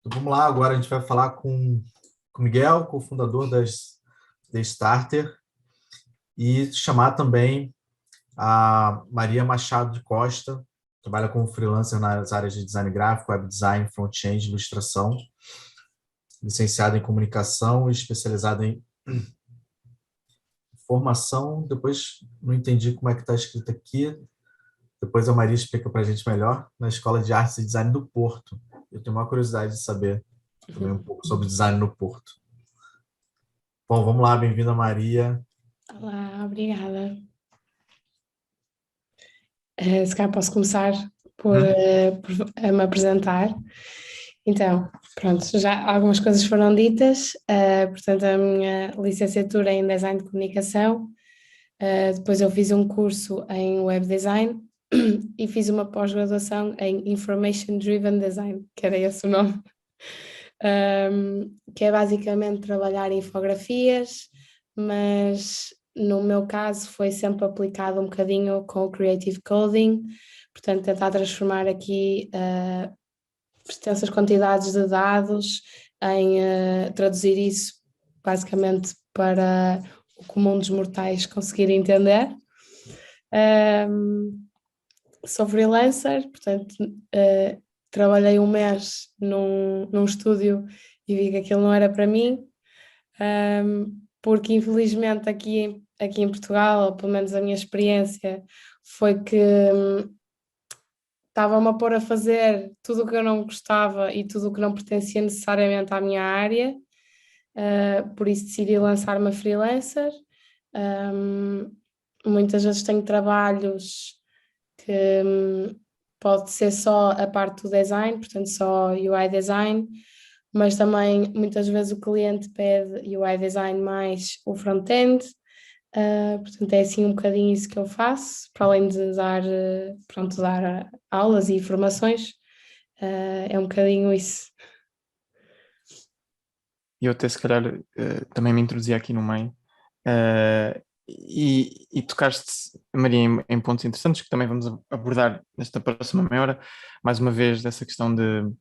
Então, vamos lá, agora a gente vai falar com o Miguel, cofundador da Starter, e chamar também a Maria Machado de Costa, trabalha como freelancer nas áreas de design gráfico, web design, front-end, ilustração, licenciada em comunicação e especializada em formação. Depois não entendi como é que está escrito aqui. Depois a Maria explica para a gente melhor, na Escola de Artes e Design do Porto. Eu tenho uma curiosidade de saber também um pouco sobre design no Porto. Bom, vamos lá, bem-vinda, Maria. Olá, obrigada. Se calhar posso começar por me apresentar. Então, pronto, já algumas coisas foram ditas. Portanto, a minha licenciatura é em Design de Comunicação. Depois eu fiz um curso em Web Design e fiz uma pós-graduação em Information Driven Design, que era esse o nome. Que é basicamente trabalhar infografias, mas no meu caso foi sempre aplicado um bocadinho com o Creative Coding, portanto tentar transformar aqui extensas quantidades de dados em traduzir isso basicamente para o comum dos mortais conseguir entender. Sou freelancer, portanto trabalhei um mês num estúdio e vi que aquilo não era para mim, porque infelizmente aqui em Portugal, ou pelo menos a minha experiência, foi que estava-me a pôr a fazer tudo o que eu não gostava e tudo o que não pertencia necessariamente à minha área, por isso decidi lançar-me a freelancer. Muitas vezes tenho trabalhos que pode ser só a parte do design, portanto só UI design, mas também muitas vezes o cliente pede UI design mais o front-end, portanto é assim um bocadinho isso que eu faço, para além de dar aulas e formações, é um bocadinho isso. Eu até se calhar também me introduzi aqui no meio e tocaste, Maria, em pontos interessantes que também vamos abordar nesta próxima meia hora, mais uma vez dessa questão de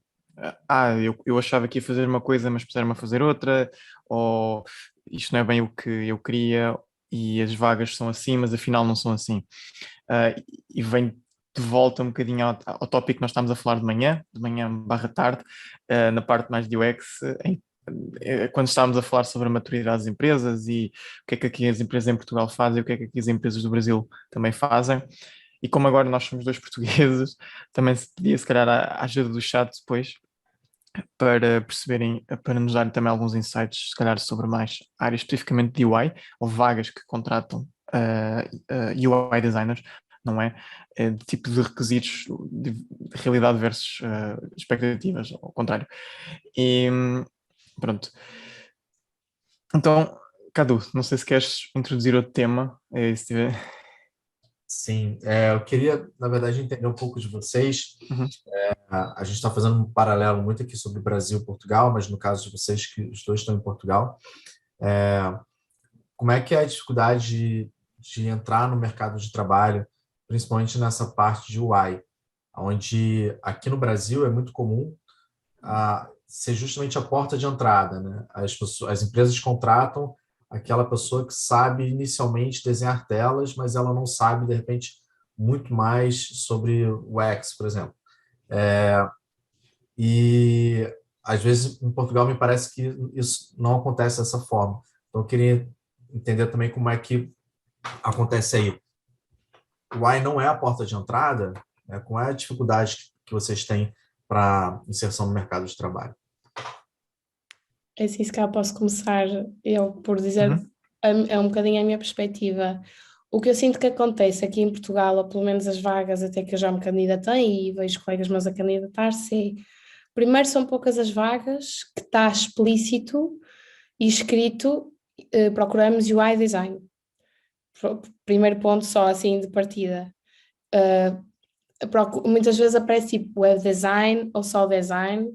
eu achava que ia fazer uma coisa mas puseram-me a fazer outra, ou isto não é bem o que eu queria e as vagas são assim, mas afinal não são assim. E vem de volta um bocadinho ao tópico que nós estamos a falar de manhã barra tarde, na parte mais de UX, quando estávamos a falar sobre a maturidade das empresas e o que é que aqui as empresas em Portugal fazem e o que é que aqui as empresas do Brasil também fazem. E como agora nós somos dois portugueses, também se pedia se calhar a ajuda do chat depois para perceberem, para nos darem também alguns insights, se calhar sobre mais áreas especificamente de UI ou vagas que contratam UI designers, não é? De tipo de requisitos de realidade versus expectativas, ao contrário. E pronto. Então, Cadu, não sei se queres introduzir outro tema. Sim, eu queria, na verdade, entender um pouco de vocês. Uhum. A gente está fazendo um paralelo muito aqui sobre Brasil e Portugal, mas no caso de vocês, que os dois estão em Portugal, como é que é a dificuldade de entrar no mercado de trabalho, principalmente nessa parte de UI, onde aqui no Brasil é muito comum ser justamente a porta de entrada, né? As empresas contratam aquela pessoa que sabe inicialmente desenhar telas, mas ela não sabe, de repente, muito mais sobre o UX, por exemplo. E, às vezes, em Portugal, me parece que isso não acontece dessa forma. Então, eu queria entender também como é que acontece aí. O UI não é a porta de entrada, né? Qual é a dificuldade que vocês têm para inserção no mercado de trabalho? É assim, se calhar posso começar eu por dizer, é um bocadinho a minha perspectiva. O que eu sinto que acontece aqui em Portugal, ou pelo menos as vagas até que eu já me candidatei e vejo colegas meus a candidatar-se, primeiro são poucas as vagas que está explícito e escrito, procuramos UI design. Primeiro ponto só assim de partida. Muitas vezes aparece tipo web design ou só design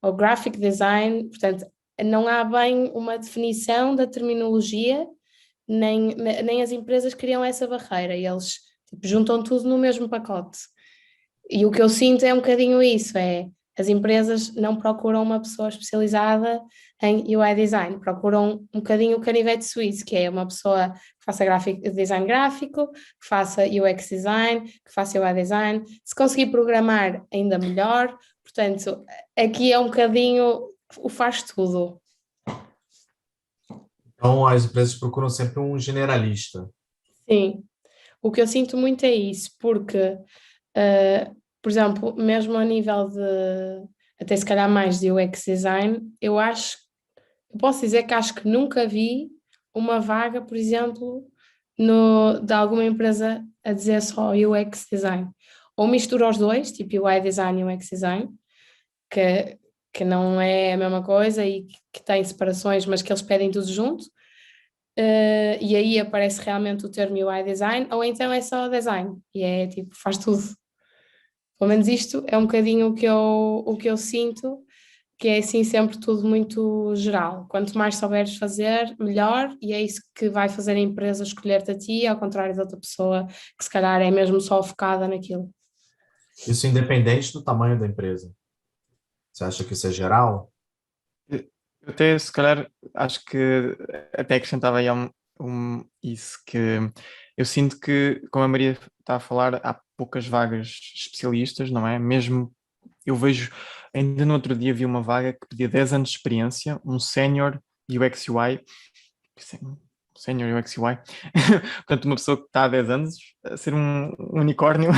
ou graphic design, portanto não há bem uma definição da terminologia, nem as empresas criam essa barreira, e eles tipo, juntam tudo no mesmo pacote. E o que eu sinto é um bocadinho isso, As empresas não procuram uma pessoa especializada em UI design, procuram um bocadinho o canivete suíço, que é uma pessoa que faça design gráfico, que faça UX design, que faça UI design, se conseguir programar ainda melhor. Portanto, aqui é um bocadinho o faz tudo. Então, as empresas procuram sempre um generalista. Sim, o que eu sinto muito é isso, porque, por exemplo, mesmo a nível de, até se calhar mais de UX design, eu posso dizer que acho que nunca vi uma vaga, por exemplo, de alguma empresa a dizer só UX design. Ou mistura os dois, tipo UI design e UX design, que, que não é a mesma coisa e que tem separações, mas que eles pedem tudo junto. E aí aparece realmente o termo UI design, ou então é só design, e é tipo, faz tudo. Pelo menos isto é um bocadinho o que eu sinto, que é assim sempre tudo muito geral. Quanto mais souberes fazer, melhor, e é isso que vai fazer a empresa escolher-te a ti, ao contrário de outra pessoa que se calhar é mesmo só focada naquilo. Isso independente do tamanho da empresa. Você acha que isso é geral? Eu até, se calhar, acho que até acrescentava aí isso, que eu sinto que, como a Maria está a falar, há poucas vagas especialistas, não é? Mesmo eu vejo, ainda no outro dia vi uma vaga que pedia 10 anos de experiência, um sénior UX UI, sénior UX UI, portanto uma pessoa que está há 10 anos a ser um unicórnio,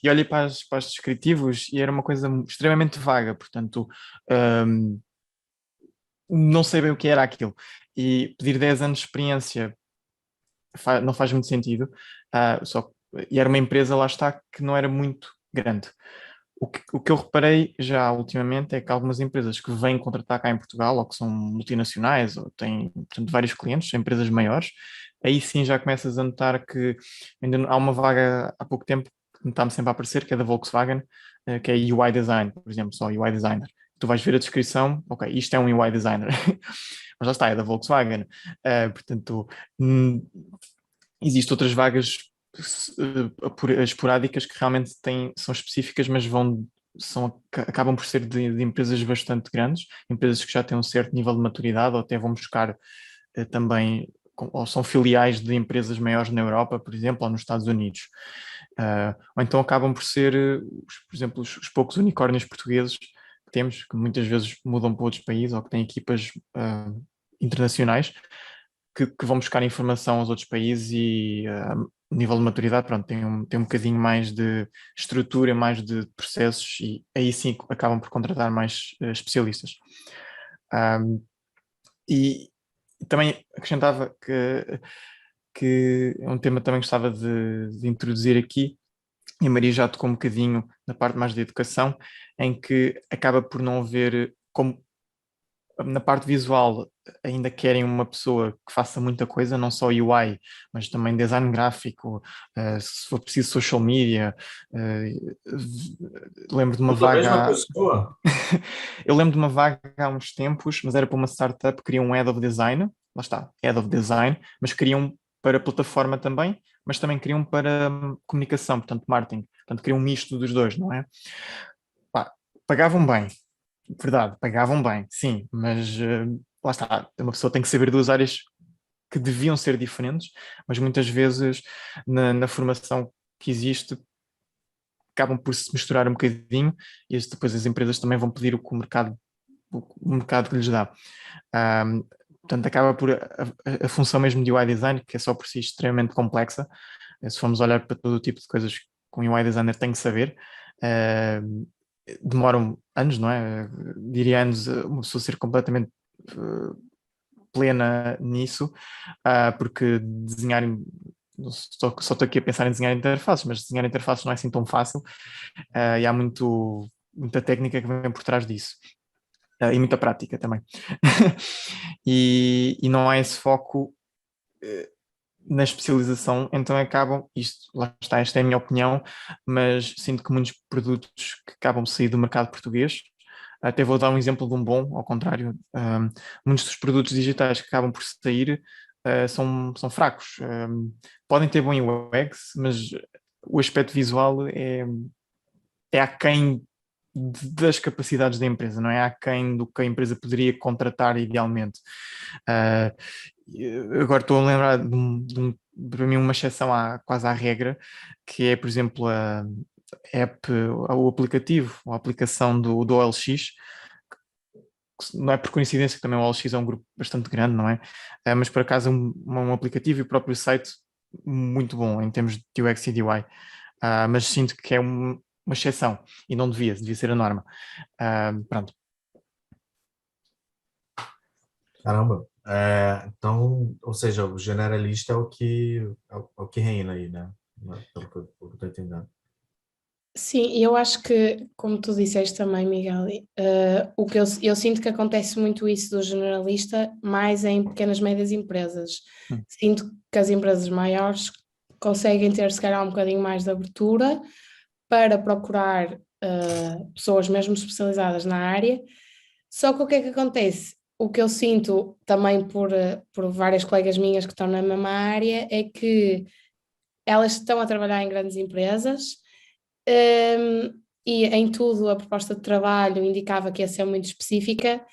e olhei para os descritivos e era uma coisa extremamente vaga, portanto um, não sei bem o que era aquilo, e pedir 10 anos de experiência não faz muito sentido, e era uma empresa, lá está, que não era muito grande. O que eu reparei já ultimamente é que algumas empresas que vêm contratar cá em Portugal, ou que são multinacionais, ou têm, portanto, vários clientes, são empresas maiores, aí sim já começas a notar que ainda há uma vaga há pouco tempo que me está sempre a aparecer, que é da Volkswagen, que é UI Design, por exemplo, só UI Designer. Tu vais ver a descrição, ok, isto é um UI Designer, mas já está, é da Volkswagen. Portanto, existem outras vagas esporádicas que realmente são específicas, mas acabam por ser de empresas bastante grandes, empresas que já têm um certo nível de maturidade ou até vão buscar também, ou são filiais de empresas maiores na Europa, por exemplo, ou nos Estados Unidos. Ou então acabam por ser, por exemplo, os poucos unicórnios portugueses que temos, que muitas vezes mudam para outros países ou que têm equipas internacionais, que vão buscar informação aos outros países e nível de maturidade, pronto, tem um bocadinho mais de estrutura, mais de processos e aí sim acabam por contratar mais especialistas. E também acrescentava que é um tema que também gostava de introduzir aqui, e a Maria já tocou um bocadinho na parte mais da educação, em que acaba por não haver, como na parte visual ainda querem uma pessoa que faça muita coisa, não só UI, mas também design gráfico, se for preciso social media. Lembro de uma Tudo a mesma vaga. pessoa? Eu lembro de uma vaga há uns tempos, mas era para uma startup, queriam um head of design, lá está, head of design, mas queriam para plataforma também, mas também queriam para comunicação, portanto marketing, portanto queriam um misto dos dois, não é? Pá, pagavam bem, verdade, pagavam bem, sim, mas lá está, uma pessoa tem que saber duas áreas que deviam ser diferentes, mas muitas vezes na formação que existe acabam por se misturar um bocadinho e depois as empresas também vão pedir o mercado que lhes dá. Portanto, acaba por a função mesmo de UI design, que é só por si extremamente complexa. Se formos olhar para todo o tipo de coisas que um UI designer tem que saber, demoram anos, não é? Diria anos uma pessoa ser completamente plena nisso, porque desenhar, só estou aqui a pensar em desenhar interfaces, mas desenhar interfaces não é assim tão fácil, e há muita técnica que vem por trás disso. E muita prática também. e não há esse foco na especialização, então lá está, esta é a minha opinião, mas sinto que muitos produtos que acabam de sair do mercado português, até vou dar um exemplo de um bom, ao contrário, muitos dos produtos digitais que acabam por sair são fracos. Podem ter bom UX, mas o aspecto visual é aquém das capacidades da empresa, não é? Aquém do que a empresa poderia contratar idealmente. Uh, Agora estou a lembrar para mim, uma exceção quase à regra, que é, por exemplo, a app, o aplicativo, a aplicação do OLX. Não é por coincidência que também o OLX é um grupo bastante grande, não é? Mas por acaso um aplicativo e o próprio site muito bom em termos de UX e de UI. Mas sinto que é uma exceção e não devia ser a norma. Pronto. Caramba. Então, ou seja, o generalista é o que reina aí, né? Pelo que eu estou entendendo. Sim, eu acho que, como tu disseste também, Miguel, o que eu sinto que acontece muito isso do generalista, mais em pequenas e médias empresas. Sinto que as empresas maiores conseguem ter, se calhar, um bocadinho mais de abertura para procurar pessoas mesmo especializadas na área. Só que o que é que acontece? O que eu sinto também por várias colegas minhas que estão na mesma área é que elas estão a trabalhar em grandes empresas. E em tudo a proposta de trabalho indicava que ia ser muito específica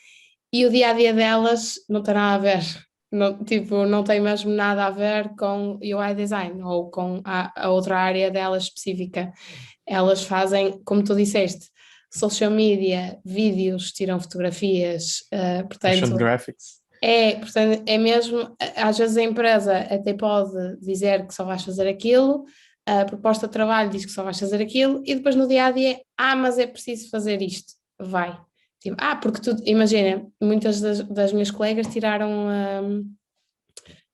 e o dia-a-dia delas não tem nada a ver, não, tipo, não tem mesmo nada a ver com UI design ou com a outra área delas específica. Elas fazem, como tu disseste, social media, vídeos, tiram fotografias, Motion portanto... graphics. Portanto, é mesmo, às vezes a empresa até pode dizer que só vais fazer aquilo, a proposta de trabalho diz que só vais fazer aquilo, e depois no dia a dia, mas é preciso fazer isto, vai. Tipo, porque tu, imagina, muitas das minhas colegas tiraram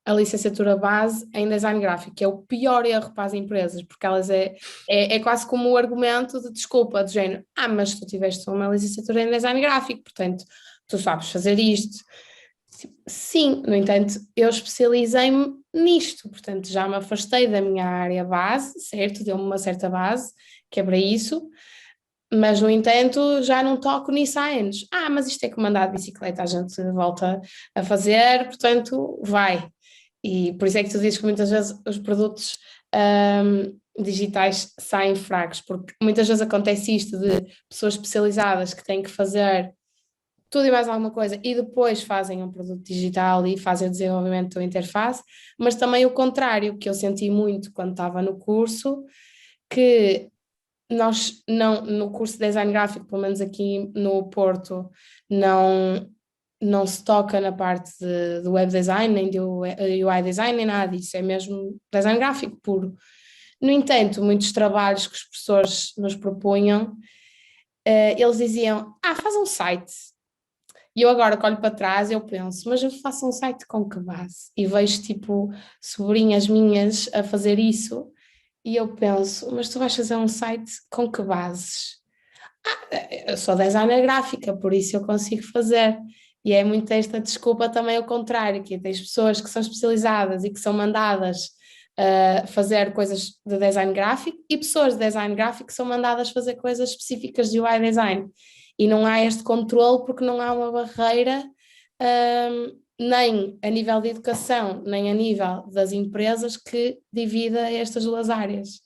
a licenciatura base em design gráfico, que é o pior erro para as empresas, porque elas é quase como o argumento de desculpa, do género, mas tu tiveste uma licenciatura em design gráfico, portanto, tu sabes fazer isto. Sim, no entanto, eu especializei-me nisto, portanto já me afastei da minha área base, certo? Deu-me uma certa base, que é para isso, mas no entanto já não toco nisso há anos. Mas isto é como andar de bicicleta, a gente volta a fazer, portanto vai. E por isso é que tu dizes que muitas vezes os produtos digitais saem fracos, porque muitas vezes acontece isto de pessoas especializadas que têm que fazer tudo e mais alguma coisa, e depois fazem um produto digital e fazem o desenvolvimento da interface, mas também o contrário, que eu senti muito quando estava no curso, que nós não, no curso de design gráfico, pelo menos aqui no Porto, não se toca na parte do web design, nem do UI design, nem nada disso, é mesmo design gráfico puro. No entanto, muitos trabalhos que os professores nos propunham, eles diziam, faz um site. E eu agora que olho para trás, eu penso, mas eu faço um site com que base? E vejo tipo sobrinhas minhas a fazer isso e eu penso, mas tu vais fazer um site com que bases? Eu sou designer gráfica, por isso eu consigo fazer. E é muito esta desculpa também ao contrário, que tens pessoas que são especializadas e que são mandadas fazer coisas de design gráfico e pessoas de design gráfico que são mandadas fazer coisas específicas de UI design. E não há este controle porque não há uma barreira nem a nível de educação, nem a nível das empresas que divida estas duas áreas.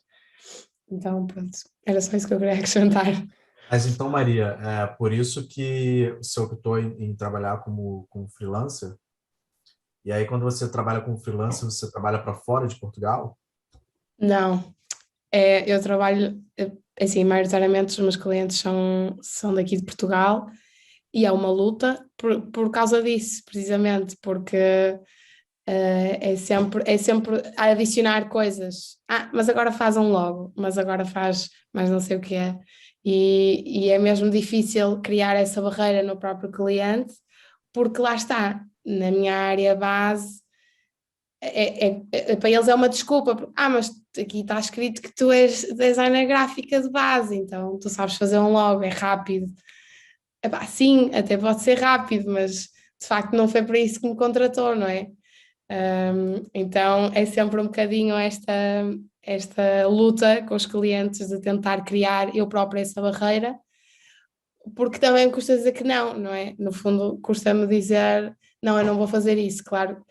Então, pronto, era só isso que eu queria acrescentar. Mas então, Maria, é por isso que você optou em trabalhar como freelancer? E aí, quando você trabalha como freelancer, você trabalha para fora de Portugal? Não, eu trabalho, assim, maioritariamente os meus clientes são daqui de Portugal e é uma luta por causa disso, precisamente, porque é sempre a adicionar coisas. Mas agora faz um logo, mas agora faz mais não sei o que é. E é mesmo difícil criar essa barreira no próprio cliente, porque lá está, na minha área base, para eles é uma desculpa, porque, mas aqui está escrito que tu és designer gráfica de base, então tu sabes fazer um logo, é rápido. Sim, até pode ser rápido, mas de facto não foi para isso que me contratou, não é? Então é sempre um bocadinho esta luta com os clientes de tentar criar eu própria essa barreira, porque também custa dizer que não é? No fundo, custa-me dizer, não, eu não vou fazer isso, claro.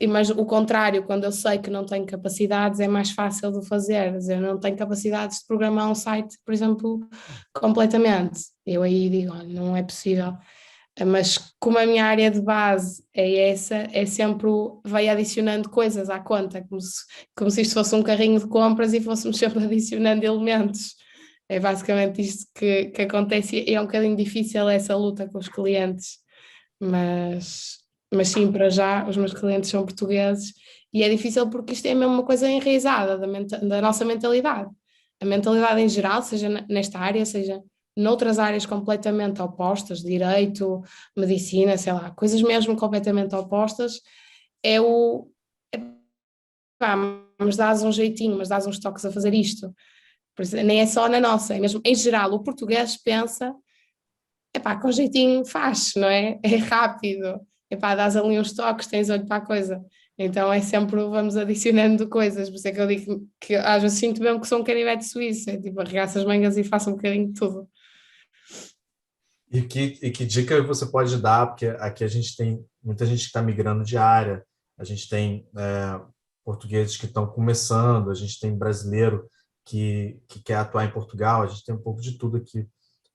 Mas o contrário, quando eu sei que não tenho capacidades, é mais fácil de fazer. Quer dizer, eu não tenho capacidades de programar um site, por exemplo, completamente. Eu aí digo, olha, não é possível. Mas como a minha área de base é essa, é sempre vai adicionando coisas à conta, como se isto fosse um carrinho de compras e fôssemos sempre adicionando elementos. É basicamente isto que acontece e é um bocadinho difícil essa luta com os clientes, mas, mas sim, para já os meus clientes são portugueses e é difícil porque isto é mesmo uma coisa enraizada da nossa mentalidade. A mentalidade em geral, seja nesta área, seja noutras áreas completamente opostas, direito, medicina, sei lá, coisas mesmo completamente opostas, é o pá, mas dás um jeitinho, mas dás uns toques a fazer isto. Por isso, nem é só na nossa, é mesmo em geral, o português pensa, epá, com jeitinho faz, não é? É rápido, epá, dás ali uns toques, tens olho para a coisa. Então é sempre, vamos adicionando coisas, por isso é que eu digo que às vezes sinto mesmo que sou um canivete suíço, é tipo, arregaço as mangas e faço um bocadinho de tudo. E que dica você pode dar? Porque aqui a gente tem muita gente que está migrando de área, a gente tem portugueses que estão começando, a gente tem brasileiro que quer atuar em Portugal, a gente tem um pouco de tudo aqui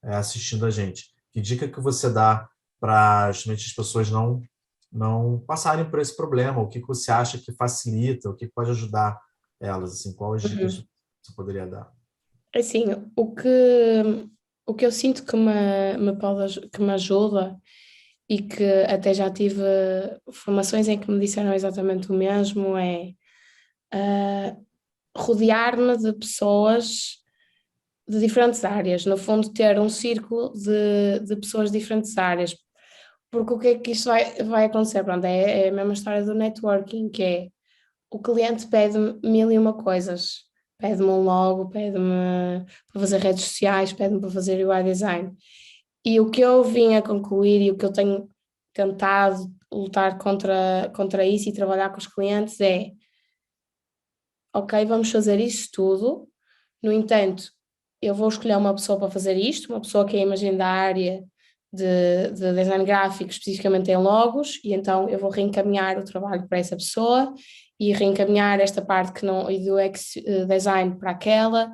assistindo a gente. Que dica que você dá para justamente as pessoas não passarem por esse problema? O que você acha que facilita, o que pode ajudar elas? Assim, quais dicas Uhum. você poderia dar? Assim, o que eu sinto que me ajuda e que até já tive formações em que me disseram exatamente o mesmo é rodear-me de pessoas de diferentes áreas, no fundo ter um círculo de pessoas de diferentes áreas, porque o que é que isto vai acontecer? Pronto, é a mesma história do networking, que é o cliente pede-me mil e uma coisas. Pede-me um logo, pede-me para fazer redes sociais, pede-me para fazer UI design. E o que eu vim a concluir e o que eu tenho tentado lutar contra isso e trabalhar com os clientes é: ok, vamos fazer isto tudo, no entanto, eu vou escolher uma pessoa para fazer isto, uma pessoa que é imagem da área de design gráfico, especificamente em logos, e então eu vou reencaminhar o trabalho para essa pessoa e reencaminhar esta parte que não, e do UX design para aquela,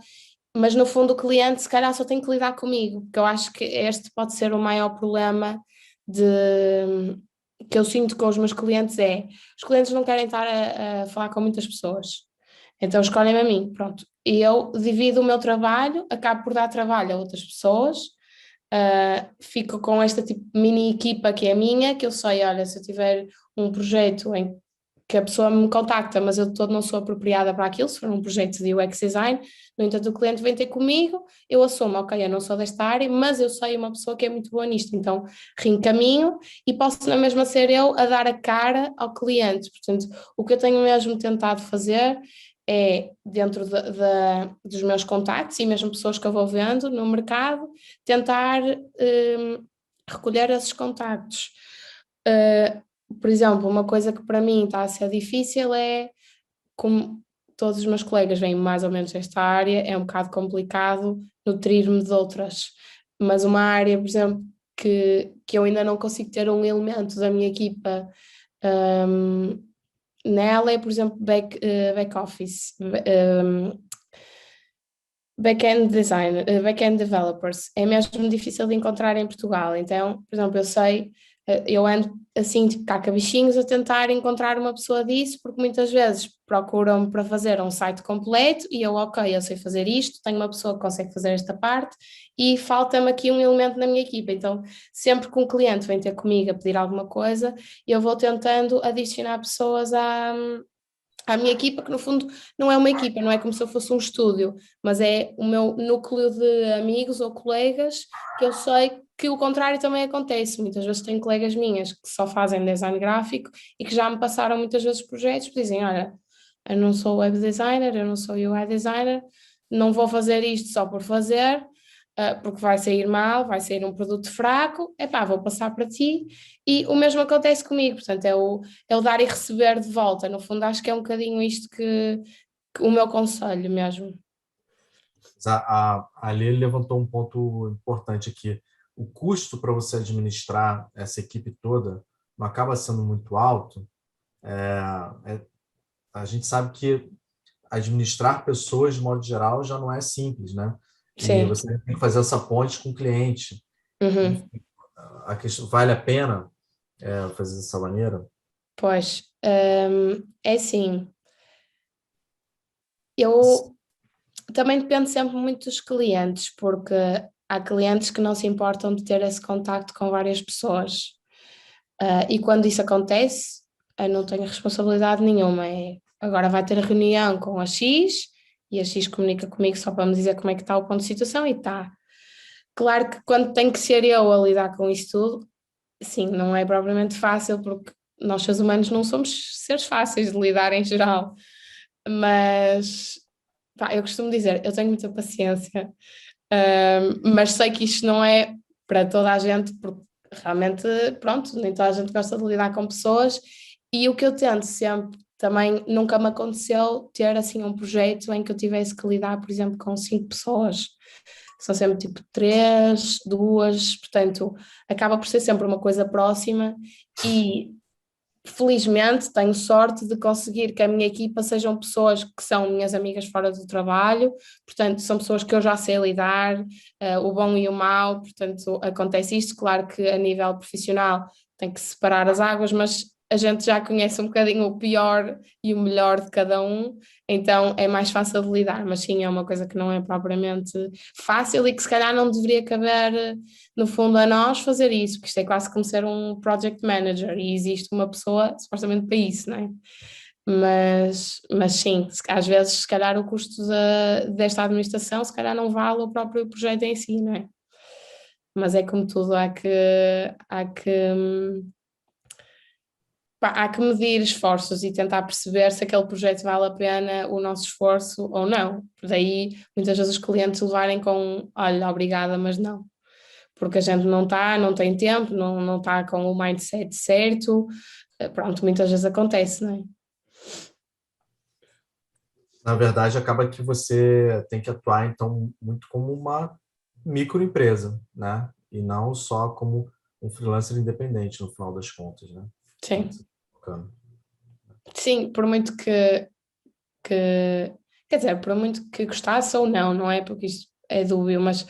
mas no fundo o cliente se calhar só tem que lidar comigo, porque eu acho que este pode ser o maior problema que eu sinto com os meus clientes é, os clientes não querem estar a falar com muitas pessoas, então escolhem-me a mim, pronto. E eu divido o meu trabalho, acabo por dar trabalho a outras pessoas, fico com esta tipo mini equipa que é minha, que eu sei, olha, se eu tiver um projeto em que a pessoa me contacta, mas eu de todo não sou apropriada para aquilo, se for um projeto de UX design, no entanto o cliente vem ter comigo, eu assumo, ok, eu não sou desta área, mas eu sei uma pessoa que é muito boa nisto, então reencaminho e posso na mesma ser eu a dar a cara ao cliente, portanto, o que eu tenho mesmo tentado fazer é, dentro dos meus contactos e mesmo pessoas que eu vou vendo no mercado, tentar recolher esses contactos. Por exemplo, uma coisa que para mim está a ser difícil é, como todos os meus colegas vêm mais ou menos desta área, é um bocado complicado nutrir-me de outras. Mas uma área, por exemplo, que eu ainda não consigo ter um elemento da minha equipa nela é, por exemplo, back office, back-end design, back-end developers. É mesmo difícil de encontrar em Portugal. Então, por exemplo, eu sei, eu ando assim, tipo, cá com bichinhos a tentar encontrar uma pessoa disso, porque muitas vezes procuram para fazer um site completo e eu, ok, eu sei fazer isto, tenho uma pessoa que consegue fazer esta parte e falta-me aqui um elemento na minha equipa. Então, sempre que um cliente vem ter comigo a pedir alguma coisa, eu vou tentando adicionar pessoas à minha equipa, que no fundo não é uma equipa, não é como se eu fosse um estúdio, mas é o meu núcleo de amigos ou colegas que eu sei que o contrário também acontece. Muitas vezes tenho colegas minhas que só fazem design gráfico e que já me passaram muitas vezes projetos que dizem, olha, eu não sou web designer, eu não sou UI designer, não vou fazer isto só por fazer, porque vai sair mal, vai sair um produto fraco, epá, vou passar para ti, e o mesmo acontece comigo, portanto é o dar e receber de volta, no fundo acho que é um bocadinho isto que o meu conselho mesmo. A Lili levantou um ponto importante aqui. O custo para você administrar essa equipe toda não acaba sendo muito alto, A gente sabe que administrar pessoas, de modo geral, já não é simples, né? E Sim. você tem que fazer essa ponte com o cliente. Uhum. Enfim, a questão, vale a pena fazer dessa maneira? Pois, é assim, eu também depende sempre muito dos clientes, porque há clientes que não se importam de ter esse contacto com várias pessoas. E quando isso acontece, eu não tenho responsabilidade nenhuma. Agora vai ter reunião com a X e a X comunica comigo só para me dizer como é que está o ponto de situação e está. Claro que quando tem que ser eu a lidar com isso tudo, sim, não é propriamente fácil, porque nós, seres humanos, não somos seres fáceis de lidar em geral. Mas pá, eu costumo dizer, eu tenho muita paciência, mas sei que isto não é para toda a gente, porque realmente, pronto, nem toda a gente gosta de lidar com pessoas. E o que eu tento sempre, também nunca me aconteceu ter assim um projeto em que eu tivesse que lidar, por exemplo, com 5 pessoas. São sempre tipo 3, 2, portanto, acaba por ser sempre uma coisa próxima e felizmente tenho sorte de conseguir que a minha equipa sejam pessoas que são minhas amigas fora do trabalho, portanto, são pessoas que eu já sei lidar, o bom e o mau, portanto, acontece isto. Claro que a nível profissional tem que separar as águas, mas a gente já conhece um bocadinho o pior e o melhor de cada um, então é mais fácil de lidar, mas sim, é uma coisa que não é propriamente fácil e que se calhar não deveria caber no fundo, a nós fazer isso, porque isto é quase como ser um project manager e existe uma pessoa supostamente para isso, não é? Mas sim, às vezes, se calhar, o custo desta administração, se calhar, não vale o próprio projeto em si, não é? Mas é como tudo, há que medir esforços e tentar perceber se aquele projeto vale a pena o nosso esforço ou não. Daí, muitas vezes, os clientes levarem com, olha, obrigada, mas não, porque a gente não tem tempo, não está com o mindset certo. Pronto, muitas vezes acontece, não é? Na verdade, acaba que você tem que atuar, então, muito como uma microempresa, né? E não só como um freelancer independente, no final das contas, né? Sim, Bacana. sim, por muito quer dizer, por muito que gostasse ou não, não é? Porque isto é dúbio, mas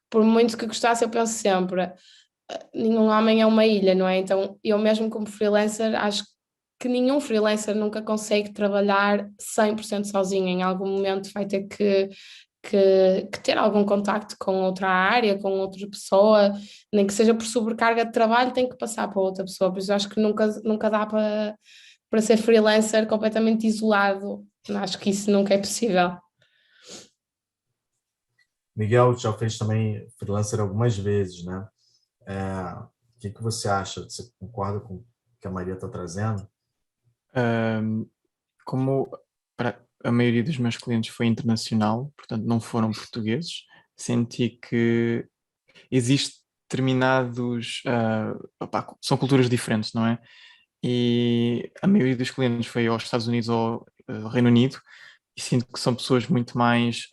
por muito que gostasse, eu penso sempre, nenhum homem é uma ilha, não é? Então, eu mesmo como freelancer, acho que nenhum freelancer nunca consegue trabalhar 100% sozinho. Em algum momento vai ter que ter algum contacto com outra área, com outra pessoa, nem que seja por sobrecarga de trabalho, tem que passar para outra pessoa. Por isso, acho que nunca dá para ser freelancer completamente isolado. Acho que isso nunca é possível. Miguel já fez também freelancer algumas vezes, né? O que você acha? Você concorda com o que a Maria está trazendo? Como para a maioria dos meus clientes foi internacional, portanto não foram portugueses, senti que existe determinados, opá, são culturas diferentes, não é? E a maioria dos clientes foi aos Estados Unidos ou ao Reino Unido e sinto que são pessoas muito mais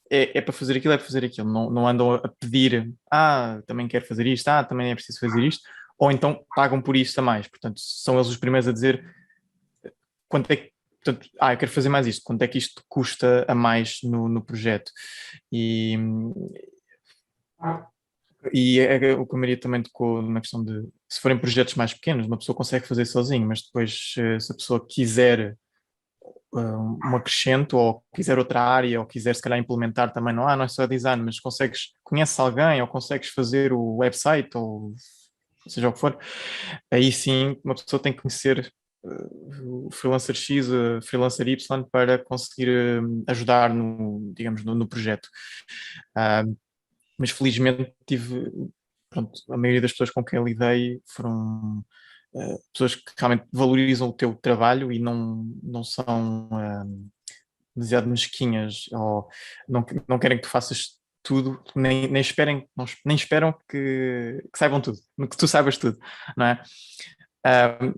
é para fazer aquilo, é para fazer aquilo, não andam a pedir, também quero fazer isto, também é preciso fazer isto, ou então pagam por isto a mais, portanto são eles os primeiros a dizer quanto é que, portanto, eu quero fazer mais isto, quanto é que isto custa a mais no projeto. E, o que a Maria também tocou na questão de, se forem projetos mais pequenos, uma pessoa consegue fazer sozinho, mas depois, se a pessoa quiser um acrescento, ou quiser outra área, ou quiser se calhar implementar também, não é só design, mas conheces alguém, ou consegues fazer o website, ou seja o que for, aí sim uma pessoa tem que conhecer o freelancer X, o freelancer Y para conseguir ajudar digamos, no projeto. Mas felizmente pronto, a maioria das pessoas com quem lidei foram pessoas que realmente valorizam o teu trabalho e não são demasiado mesquinhas, ou não querem que tu faças tudo, nem esperam que saibam tudo, que tu saibas tudo, não é?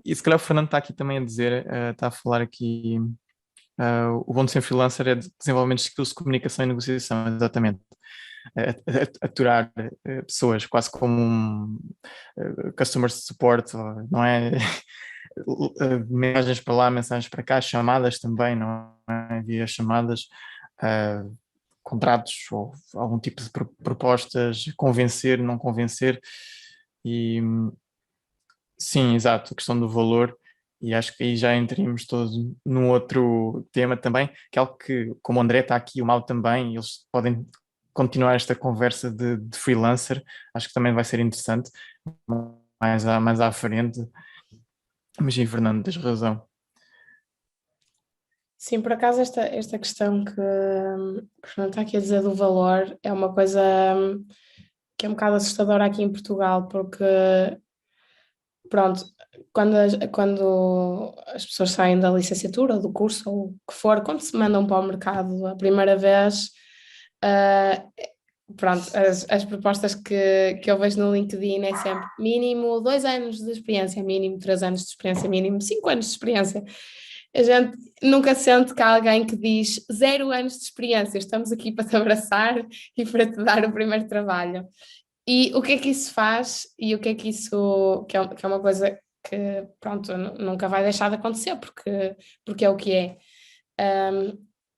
E se calhar o Fernando está aqui também a dizer, está a falar aqui, o bom de ser freelancer é desenvolvimento de skills de comunicação e negociação, exatamente. Aturar pessoas, quase como um customer support, não é? mensagens para lá, mensagens para cá, chamadas também, não é? Via chamadas, contratos ou algum tipo de propostas, convencer, não convencer. E sim, exato, a questão do valor. E acho que aí já entraríamos todos num outro tema também, que é algo que, como o André está aqui, o Mau também, eles podem continuar esta conversa de freelancer, acho que também vai ser interessante mais à frente. Mas sim, Fernando, tens razão. Sim, por acaso esta questão que o Fernando está aqui a dizer do valor é uma coisa que é um bocado assustadora aqui em Portugal, porque, pronto, quando as pessoas saem da licenciatura, do curso, ou o que for, quando se mandam para o mercado a primeira vez, ah, pronto, as propostas que eu vejo no LinkedIn é sempre mínimo 2 anos de experiência, mínimo 3 anos de experiência, mínimo 5 anos de experiência. A gente nunca sente que há alguém que diz 0 anos de experiência, estamos aqui para te abraçar e para te dar o primeiro trabalho. E o que é que isso faz e o que é que isso, que é uma coisa que, pronto, nunca vai deixar de acontecer, porque é o que é.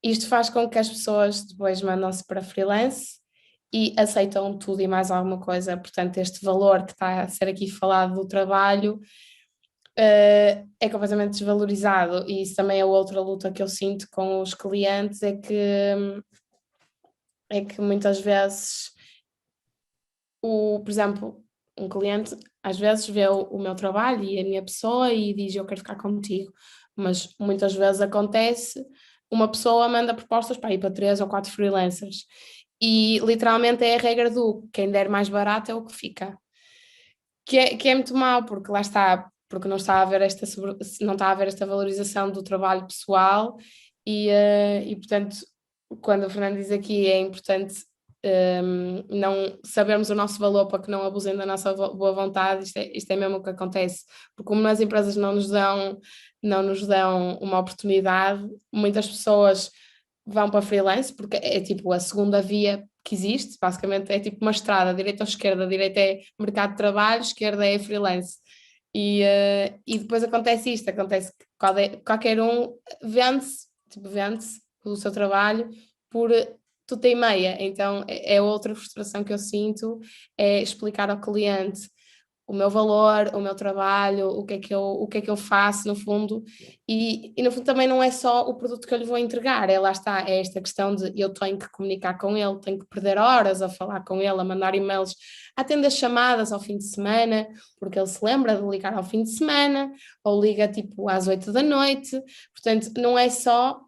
Isto faz com que as pessoas depois mandam-se para freelance e aceitam tudo e mais alguma coisa. Portanto, este valor que está a ser aqui falado do trabalho é completamente desvalorizado, e isso também é outra luta que eu sinto com os clientes, é que muitas vezes, por exemplo, um cliente às vezes vê o meu trabalho e a minha pessoa e diz eu quero ficar contigo, mas muitas vezes acontece, uma pessoa manda propostas para ir para 3 ou 4 freelancers e literalmente é a regra do quem der mais barato é o que fica. Que é muito mau, porque lá está, porque não está a haver não está a haver esta valorização do trabalho pessoal e portanto, quando o Fernando diz aqui é importante não sabermos o nosso valor para que não abusem da nossa boa vontade, isto é mesmo o que acontece, porque como as empresas não nos dão uma oportunidade, muitas pessoas vão para freelance, porque é tipo a segunda via que existe, basicamente é tipo uma estrada, direita ou esquerda, direita é mercado de trabalho, esquerda é freelance. E depois acontece que qualquer um vende-se o seu trabalho por tudo e meia. Então é outra frustração que eu sinto, é explicar ao cliente o meu valor, o meu trabalho, o que é que eu faço no fundo, e no fundo também não é só o produto que eu lhe vou entregar, lá está, é esta questão de eu tenho que comunicar com ele, tenho que perder horas a falar com ele, a mandar e-mails, a atender chamadas ao fim de semana, porque ele se lembra de ligar ao fim de semana, ou liga tipo às 8 da noite, portanto não é só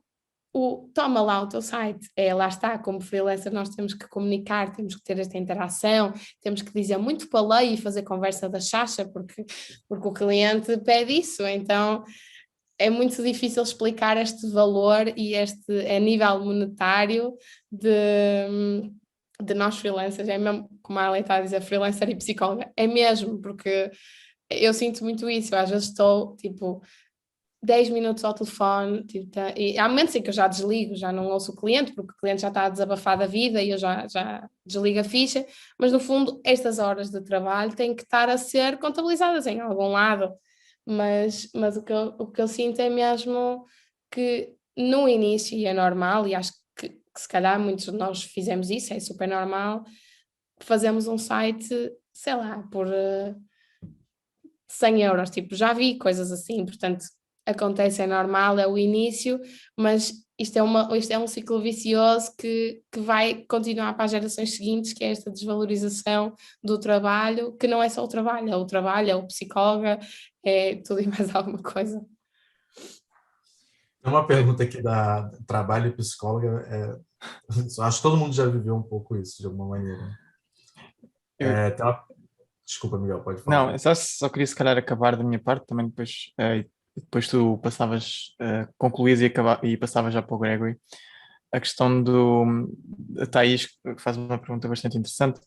toma lá o teu site, lá está, como freelancer nós temos que comunicar, temos que ter esta interação, temos que dizer muito para lei e fazer conversa da chacha, porque o cliente pede isso, então é muito difícil explicar este valor e este a nível monetário de nós freelancers, é mesmo como a Ale está a dizer, freelancer e psicóloga, é mesmo, porque eu sinto muito isso, eu às vezes estou tipo 10 minutos ao telefone, tipo, e há momentos em que eu já desligo, já não ouço o cliente, porque o cliente já está a desabafar da vida e eu já desligo a ficha, mas no fundo estas horas de trabalho têm que estar a ser contabilizadas em algum lado, mas o que eu sinto é mesmo que no início, e é normal, e acho que se calhar muitos de nós fizemos isso, é super normal, fazemos um site, sei lá, por 100 euros, tipo, já vi coisas assim, portanto acontece, é normal, é o início, mas isto é um ciclo vicioso que vai continuar para as gerações seguintes, que é esta desvalorização do trabalho, que não é só o trabalho, é o psicólogo, é tudo e mais alguma coisa. Tem uma pergunta aqui da trabalho e psicóloga. Acho que todo mundo já viveu um pouco isso, de alguma maneira. Desculpa, Miguel, pode falar. Não, só queria se calhar acabar da minha parte, também depois tu passavas, concluías e passavas já para o Gregory. A questão a Thaís que faz uma pergunta bastante interessante,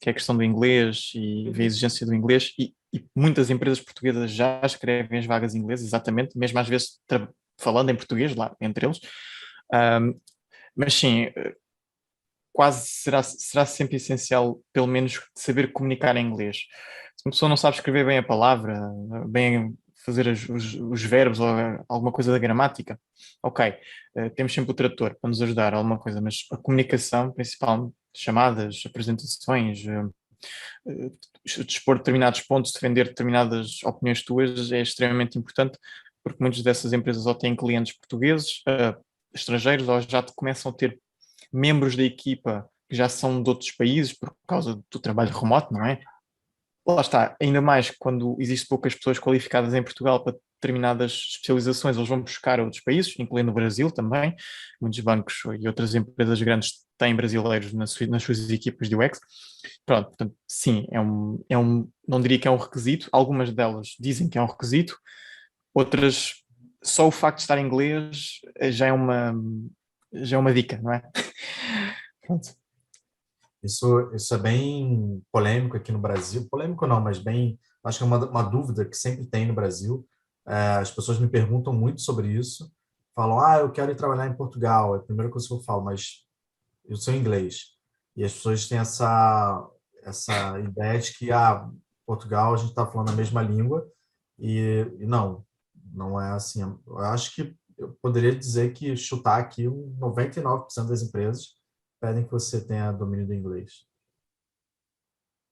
que é a questão do inglês e a exigência do inglês, e muitas empresas portuguesas já escrevem as vagas em inglês, exatamente, mesmo às vezes falando em português lá entre eles. Mas sim, quase será sempre essencial, pelo menos, saber comunicar em inglês. Se uma pessoa não sabe escrever bem a palavra, bem fazer os verbos ou alguma coisa da gramática. Ok, temos sempre o tradutor para nos ajudar a alguma coisa, mas a comunicação principal, chamadas, apresentações, dispor determinados pontos, defender determinadas opiniões tuas é extremamente importante, porque muitas dessas empresas ou têm clientes portugueses, estrangeiros, ou já começam a ter membros da equipa que já são de outros países por causa do trabalho remoto, não é? Lá está, ainda mais quando existem poucas pessoas qualificadas em Portugal para determinadas especializações, eles vão buscar a outros países, incluindo o Brasil também. Muitos bancos e outras empresas grandes têm brasileiros nas suas equipas de UX. Pronto, portanto, sim, não diria que é um requisito, algumas delas dizem que é um requisito, outras, só o facto de estar em inglês já é uma dica, não é? Pronto. Isso é bem polêmico aqui no Brasil. Polêmico não, mas bem, acho que é uma dúvida que sempre tem no Brasil. As pessoas me perguntam muito sobre isso. Falam, eu quero ir trabalhar em Portugal. É a primeira coisa que eu falo, mas eu sou inglês. E as pessoas têm essa ideia de que, Portugal, a gente está falando a mesma língua. E não é assim. Eu acho que eu poderia dizer que chutar aqui 99% das empresas pedem que você tenha domínio do inglês.